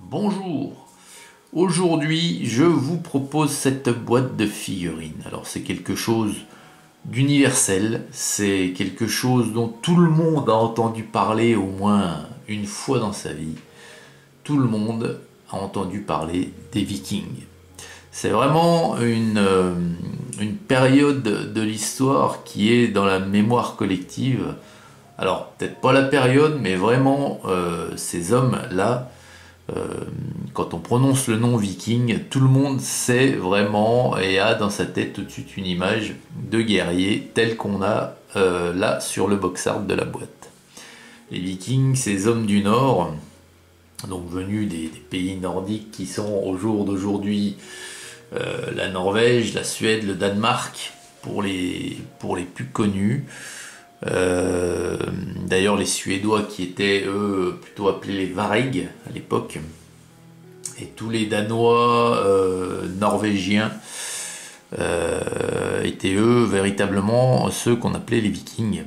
Bonjour, aujourd'hui je vous propose cette boîte de figurines. Alors c'est quelque chose d'universel, c'est quelque chose dont tout le monde a entendu parler au moins une fois dans sa vie. Tout le monde a entendu parler des Vikings. C'est vraiment une période de l'histoire qui est dans la mémoire collective. Alors peut-être pas la période, mais vraiment ces hommes-là. Quand on prononce le nom viking, tout le monde sait vraiment et a dans sa tête tout de suite une image de guerrier tel qu'on a là sur le box art de la boîte. Les vikings, ces hommes du Nord, donc venus des pays nordiques qui sont au jour d'aujourd'hui la Norvège, la Suède, le Danemark, pour les plus connus. D'ailleurs les Suédois qui étaient eux plutôt appelés les Varig à l'époque, et tous les Danois, Norvégiens étaient eux véritablement ceux qu'on appelait les Vikings.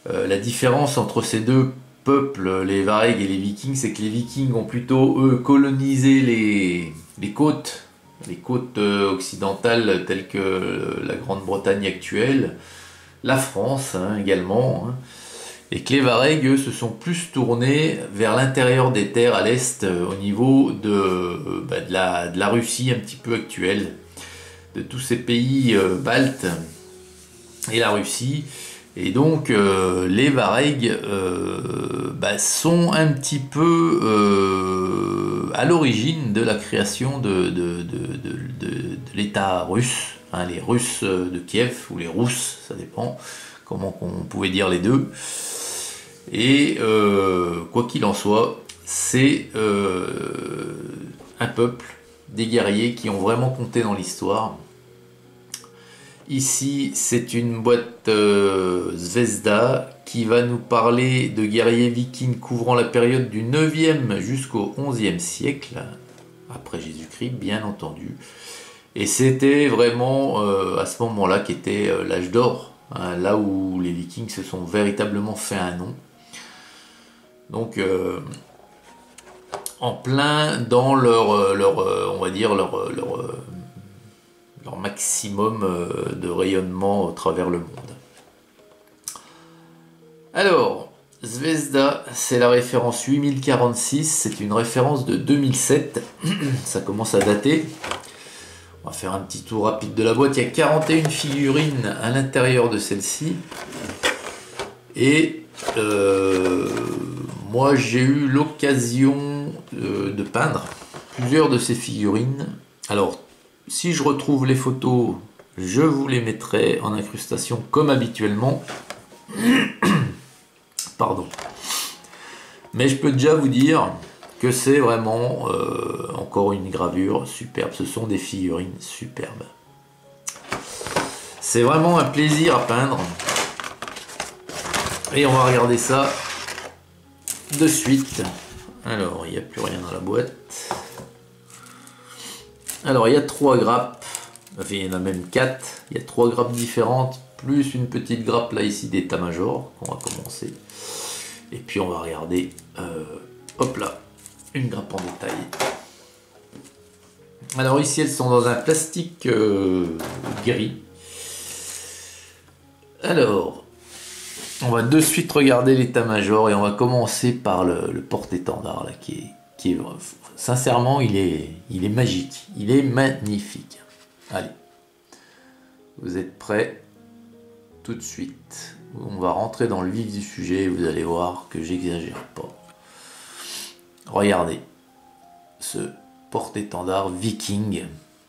La différence entre ces deux peuples, les Varig et les Vikings, c'est que les Vikings ont plutôt eux colonisé les côtes occidentales telles que la Grande-Bretagne actuelle, la France également, et que les Varig, eux, se sont plus tournés vers l'intérieur des terres à l'est, au niveau de la Russie un petit peu actuelle, de tous ces pays baltes et la Russie. Et donc les Varig sont un petit peu à l'origine de la création de l'État russe. Les Russes de Kiev, ou les Rousses, ça dépend comment on pouvait dire les deux. Et quoi qu'il en soit, c'est un peuple, des guerriers qui ont vraiment compté dans l'histoire. Ici, c'est une boîte Zvezda qui va nous parler de guerriers vikings couvrant la période du 9e jusqu'au 11e siècle, après Jésus-Christ, bien entendu. Et c'était vraiment à ce moment-là qu'était l'âge d'or, là où les Vikings se sont véritablement fait un nom. Donc en plein dans leur maximum de rayonnement à travers le monde. Alors, Zvezda, c'est la référence 8046, c'est une référence de 2007, ça commence à dater. On va faire un petit tour rapide de la boîte. Il y a 41 figurines à l'intérieur de celle-ci. Et moi, j'ai eu l'occasion de peindre plusieurs de ces figurines. Alors, si je retrouve les photos, je vous les mettrai en incrustation comme habituellement. Pardon. Mais je peux déjà vous dire que c'est vraiment encore une gravure superbe. Ce sont des figurines superbes. C'est vraiment un plaisir à peindre. Et on va regarder ça de suite. Alors, il n'y a plus rien dans la boîte. Alors, il y a 3 grappes. Enfin, il y en a même 4. Il y a 3 grappes différentes, plus une petite grappe là ici d'état-major qu'on va commencer. Et puis on va regarder, hop là, une grappe en détail. Alors ici elles sont dans un plastique gris. Alors, on va de suite regarder l'état-major et on va commencer par le porte-étendard là qui est sincèrement il est magique, il est magnifique. Allez, vous êtes prêts? Tout de suite, on va rentrer dans le vif du sujet et vous allez voir que j'exagère pas. Regardez ce porte-étendard viking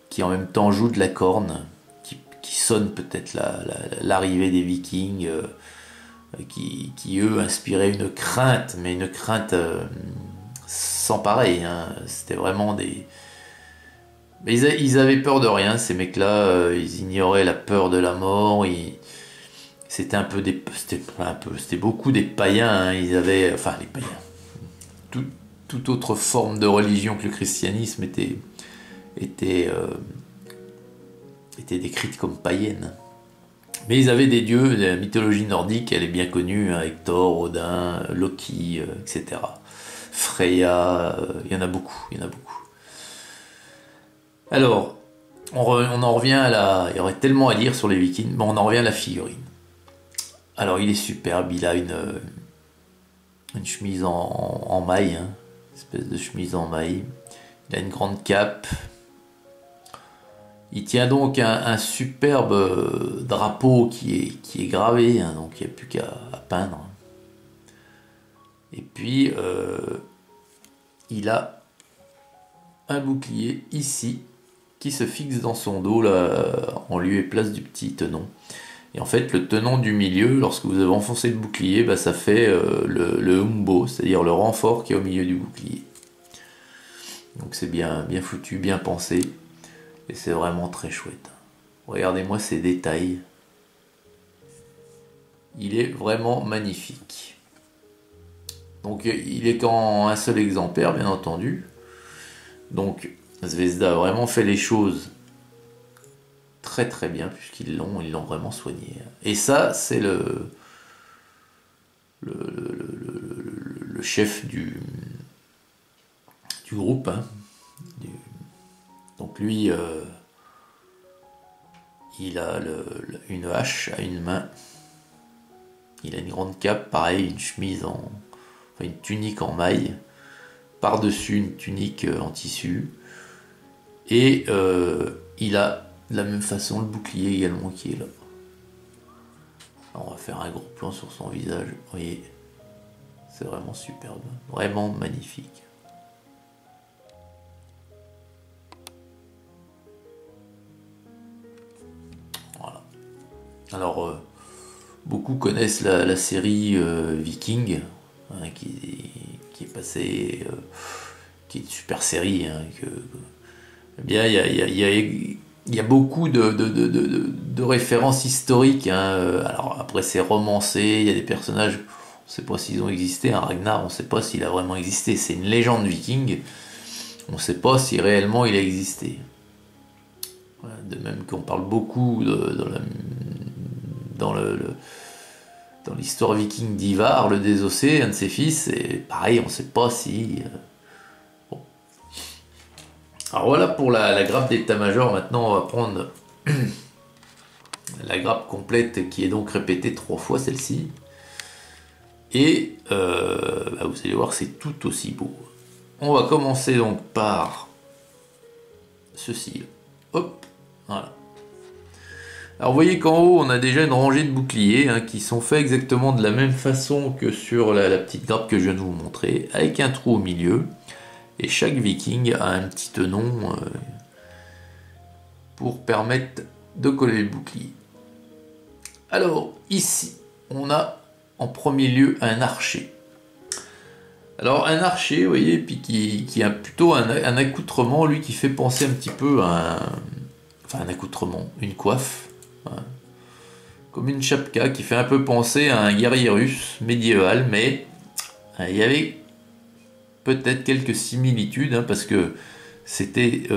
qui en même temps joue de la corne, qui sonne peut-être l'arrivée des vikings, qui eux inspiraient une crainte, mais une crainte sans pareil. C'était vraiment des... Mais ils avaient peur de rien, ces mecs-là, ils ignoraient la peur de la mort, c'était beaucoup des païens, ils avaient, enfin les païens, toute autre forme de religion que le christianisme était décrite comme païenne. Mais ils avaient des dieux, la mythologie nordique, elle est bien connue, Hector, Odin, Loki, etc. Freya, il y en a beaucoup, il y en a beaucoup. Alors, on en revient à il y aurait tellement à dire sur les Vikings, mais on en revient à la figurine. Alors, il est superbe, il a une chemise en maille, hein, une espèce de chemise en maille. Il a une grande cape. Il tient donc un superbe drapeau qui est gravé, hein, donc il n'y a plus qu'à peindre. Et puis, il a un bouclier ici qui se fixe dans son dos là, en lieu et place du petit tenon. Et en fait, le tenon du milieu, lorsque vous avez enfoncé le bouclier, bah, ça fait le umbo, c'est-à-dire le renfort qui est au milieu du bouclier. Donc c'est bien foutu, bien pensé. Et c'est vraiment très chouette. Regardez-moi ces détails. Il est vraiment magnifique. Donc il est qu'en un seul exemplaire, bien entendu. Donc Zvezda a vraiment fait les choses très très bien, puisqu'ils l'ont vraiment soigné. Et ça, c'est le chef du groupe. Hein. Donc lui, il a une hache à une main. Il a une grande cape, pareil, une chemise enfin une tunique en maille. Par-dessus une tunique en tissu. Et il a de la même façon le bouclier également qui est là. Alors, on va faire un gros plan sur son visage. Vous voyez, c'est vraiment superbe. Vraiment magnifique. Voilà. Alors, beaucoup connaissent la série Viking, hein, qui est passée, qui est une super série. Hein, eh bien, il y a beaucoup de références historiques. Hein. Alors après, c'est romancé. Il y a des personnages, on ne sait pas s'ils ont existé. Un Ragnar, on ne sait pas s'il a vraiment existé. C'est une légende viking. On ne sait pas si réellement il a existé. Voilà, de même qu'on parle beaucoup dans l'histoire viking d'Ivar, le désossé, un de ses fils. Et pareil, on ne sait pas si. Alors voilà pour la grappe d'état-major. Maintenant, on va prendre la grappe complète qui est donc répétée 3 fois, celle-ci. Et bah vous allez voir, c'est tout aussi beau. On va commencer donc par ceci. Hop, voilà. Alors vous voyez qu'en haut, on a déjà une rangée de boucliers hein, qui sont faits exactement de la même façon que sur la petite grappe que je viens de vous montrer, avec un trou au milieu. Et chaque viking a un petit tenon pour permettre de coller le bouclier. Alors ici, on a en premier lieu un archer. Alors un archer, vous voyez, puis qui a plutôt un accoutrement, lui, qui fait penser un petit peu à un accoutrement, une coiffe, hein, comme une chapka, qui fait un peu penser à un guerrier russe médiéval, mais il y avait peut-être quelques similitudes, hein, parce que c'était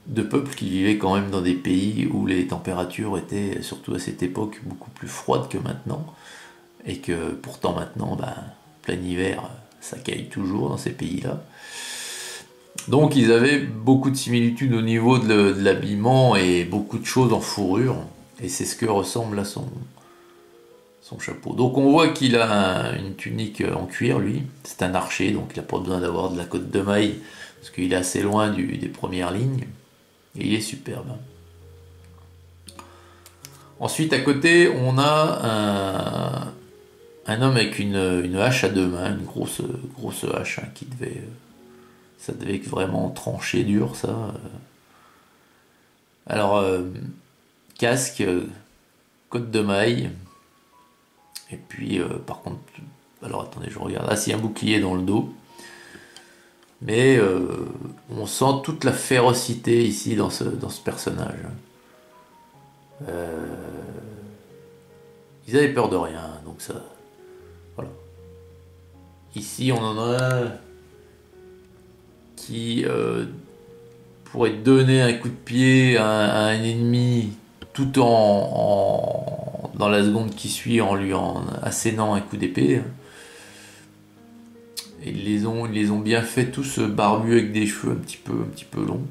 de peuples qui vivaient quand même dans des pays où les températures étaient, surtout à cette époque, beaucoup plus froides que maintenant, et que pourtant maintenant, plein hiver, ça caille toujours dans ces pays-là. Donc ils avaient beaucoup de similitudes au niveau de l'habillement et beaucoup de choses en fourrure, et c'est ce que ressemble à son chapeau. Donc on voit qu'il a une tunique en cuir, lui, c'est un archer, donc il n'a pas besoin d'avoir de la cotte de maille, parce qu'il est assez loin des premières lignes, et il est superbe. Ensuite à côté on a un homme avec une hache à 2 mains, une grosse hache, hein, ça devait vraiment trancher dur ça. Alors casque, cotte de maille, et puis par contre, alors attendez, je regarde, ah si, un bouclier dans le dos, mais on sent toute la férocité ici dans ce personnage. Ils avaient peur de rien, donc ça, voilà. Ici on en a qui pourrait donner un coup de pied à un ennemi tout dans la seconde qui suit en lui assénant un coup d'épée. Et ils les ont bien fait tous barbus avec des cheveux un petit peu longs.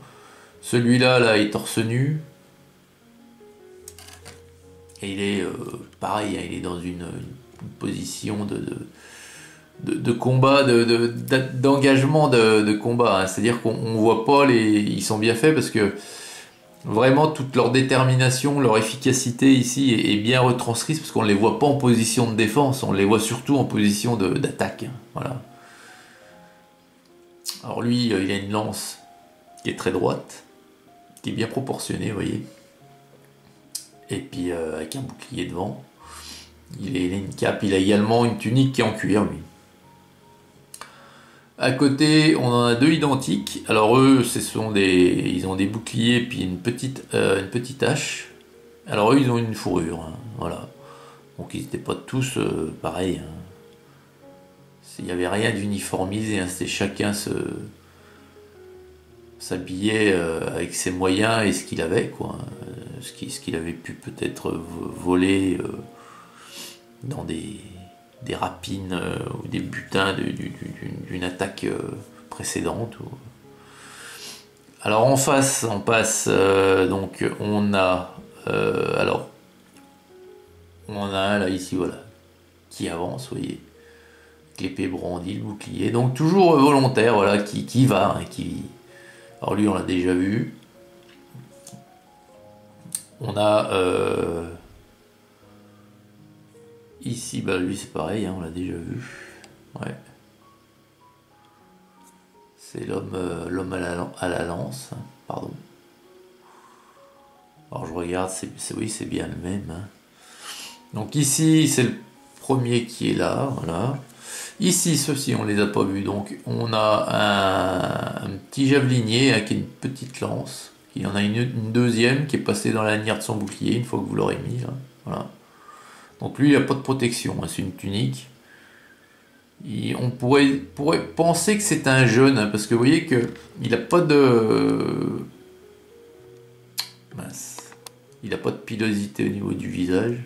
Celui-là, là, est torse nu. Et il est pareil, hein, il est dans une position de combat, d'engagement de combat. Hein. C'est-à-dire qu'on voit pas les. Ils sont bien faits parce que vraiment toute leur détermination, leur efficacité ici est bien retranscrite parce qu'on ne les voit pas en position de défense, on les voit surtout en position d'attaque. Hein. Voilà. Alors lui, il a une lance qui est très droite, qui est bien proportionnée, vous voyez. Et puis avec un bouclier devant. Il a une cape, il a également une tunique qui est en cuir, lui. À côté, on en a deux identiques. Alors eux, ils ont des boucliers puis une petite hache. Alors eux, ils ont une fourrure, hein, voilà. Donc ils n'étaient pas tous pareils. Hein. Il n'y avait rien d'uniformisé, hein, c'était chacun s'habillait avec ses moyens et ce qu'il avait, quoi. Ce qu'il avait pu peut-être voler dans des rapines ou des butins d'une attaque précédente. Alors en face, on passe, donc on a, on a un là ici, voilà, qui avance, vous voyez, l'épée brandie, le bouclier, donc toujours volontaire, voilà, qui va, hein, alors lui on l'a déjà vu. On a ici, bah lui c'est pareil, hein, on l'a déjà vu. Ouais. C'est l'homme à la lance, hein, pardon. Alors je regarde, oui c'est bien le même. Hein. Donc ici c'est le premier qui est là, voilà. Ici ceux-ci on les a pas vus, donc on a un petit javelinier hein, qui a une petite lance. Il y en a une deuxième qui est passée dans la lanière de son bouclier une fois que vous l'aurez mis. Là. Voilà. Donc lui, il n'a pas de protection, hein, c'est une tunique. On pourrait penser que c'est un jeune, hein, parce que vous voyez qu'il n'a pas de... Mince. Il n'a pas de pilosité au niveau du visage.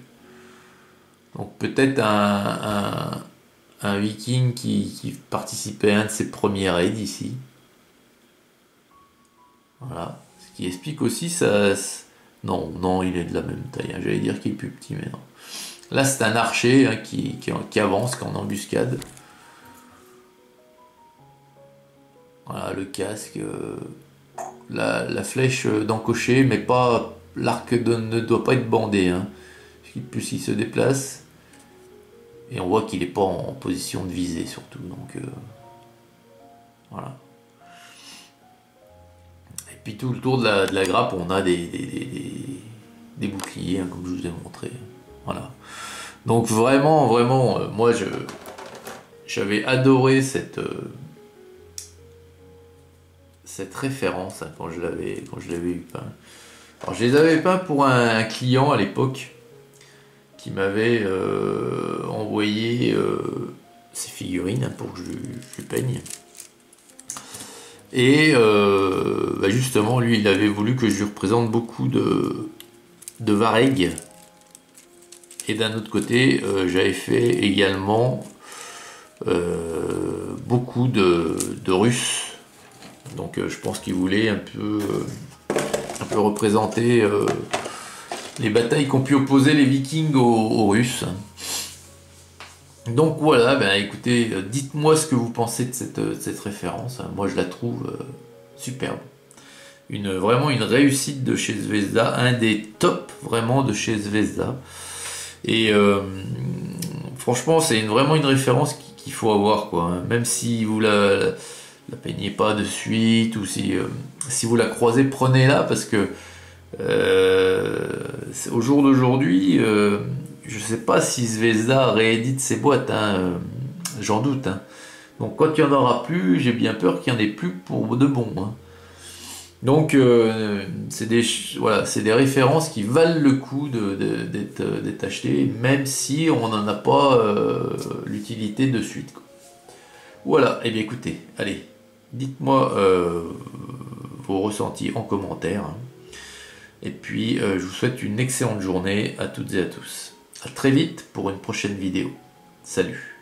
Donc peut-être un viking qui participait à un de ses premiers raids ici. Voilà. Ce qui explique aussi ça. Non, il est de la même taille. Hein. J'allais dire qu'il est plus petit, mais non. Là, c'est un archer hein, qui avance, qui est en embuscade. Voilà, le casque. La flèche d'encocher, mais pas. L'arc ne doit pas être bandé. Hein. Plus il se déplace. Et on voit qu'il n'est pas en position de viser, surtout. Donc, voilà. Puis tout le tour de la grappe, on a des boucliers, hein, comme je vous ai montré. Voilà. Donc vraiment, moi j'avais adoré cette référence hein, quand je l'avais eu peint. Alors je les avais peints pour un client à l'époque qui m'avait envoyé ses figurines hein, pour que je lui peigne. Et bah justement, lui, il avait voulu que je lui représente beaucoup de Vareg. Et d'un autre côté, j'avais fait également beaucoup de Russes. Donc je pense qu'il voulait un peu représenter les batailles qu'ont pu opposer les Vikings aux Russes. Donc voilà, ben écoutez, dites-moi ce que vous pensez de cette référence. Moi je la trouve superbe. Vraiment une réussite de chez Zvezda, un des tops vraiment de chez Zvezda. Et franchement c'est vraiment une référence qu'il faut avoir quoi. Hein. Même si vous la peignez pas de suite ou si vous la croisez, prenez-la parce que au jour d'aujourd'hui je sais pas si Zvezda réédite ses boîtes, hein, j'en doute. Hein. Donc quand il n'y en aura plus, j'ai bien peur qu'il n'y en ait plus pour de bon. Hein. Donc c'est des références qui valent le coup d'être achetées, même si on n'en a pas l'utilité de suite. Quoi. Voilà, et bien écoutez, allez, dites-moi vos ressentis en commentaire. Hein. Et puis je vous souhaite une excellente journée à toutes et à tous. A très vite pour une prochaine vidéo. Salut!